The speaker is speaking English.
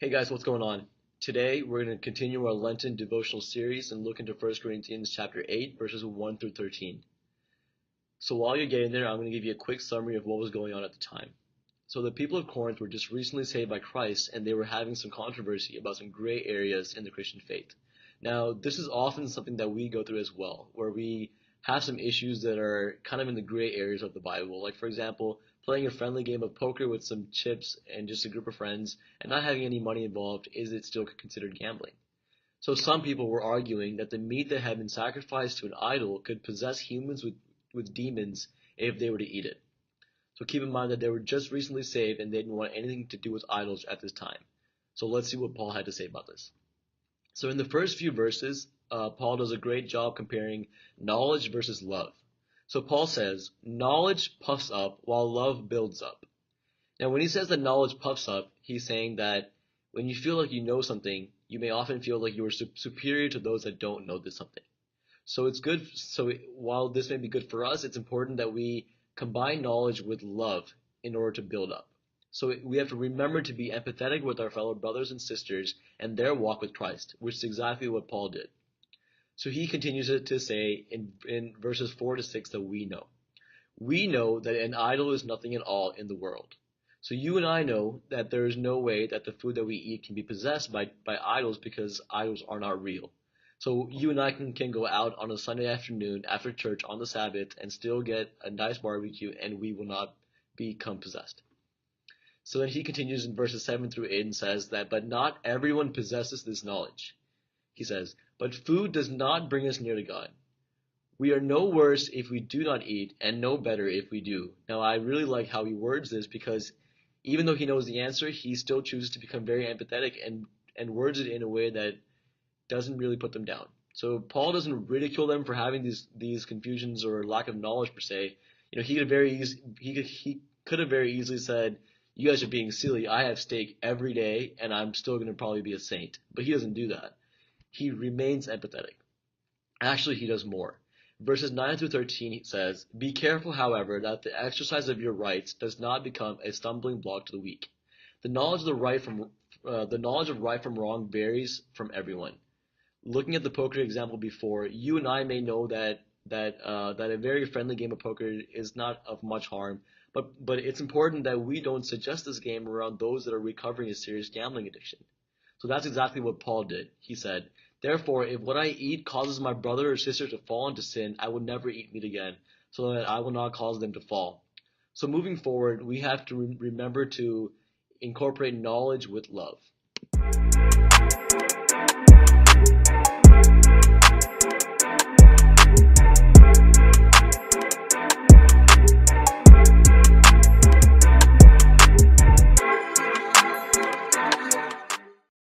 Hey guys, what's going on? Today we're going to continue our Lenten devotional series and look into 1 Corinthians chapter 8 verses 1 through 13. So while you're getting there, I'm going to give you a quick summary of what was going on at the time. So the people of Corinth were just recently saved by Christ, and they were having some controversy about some gray areas in the Christian faith. Now, this is often something that we go through as well, where we have some issues that are kind of in the gray areas of the Bible. Like, for example, playing a friendly game of poker with some chips and just a group of friends and not having any money involved, is it still considered gambling? So some people were arguing that the meat that had been sacrificed to an idol could possess humans with demons if they were to eat it. So keep in mind that they were just recently saved and they didn't want anything to do with idols at this time. So let's see what Paul had to say about this. So in the first few verses, Paul does a great job comparing knowledge versus love. So Paul says, knowledge puffs up while love builds up. Now when he says that knowledge puffs up, he's saying that when you feel like you know something, you may often feel like you are superior to those that don't know this something. So it's good. So while this may be good for us, it's important that we combine knowledge with love in order to build up. So we have to remember to be empathetic with our fellow brothers and sisters and their walk with Christ, which is exactly what Paul did. So he continues to say in verses 4 to 6 that we know. We know that an idol is nothing at all in the world. So you and I know that there is no way that the food that we eat can be possessed by idols because idols are not real. So you and I can go out on a Sunday afternoon after church on the Sabbath and still get a nice barbecue and we will not become possessed. So then he continues in verses 7 through 8 and says that, but not everyone possesses this knowledge. He says, but food does not bring us near to God. We are no worse if we do not eat, and no better if we do. Now, I really like how he words this because even though he knows the answer, he still chooses to become very empathetic and words it in a way that doesn't really put them down. So Paul doesn't ridicule them for having these confusions or lack of knowledge per se. You know, he could have very easily said, "You guys are being silly. I have steak every day, and I'm still going to probably be a saint." But he doesn't do that. He remains empathetic. Actually, he does more. Verses 9 through 13 says, be careful, however, that the exercise of your rights does not become a stumbling block to the weak. The knowledge of right from wrong varies from everyone. Looking at the poker example before, you and I may know that a very friendly game of poker is not of much harm, but it's important that we don't suggest this game around those that are recovering a serious gambling addiction. So that's exactly what Paul did. He said, therefore, if what I eat causes my brother or sister to fall into sin, I will never eat meat again, so that I will not cause them to fall. So moving forward, we have to remember to incorporate knowledge with love.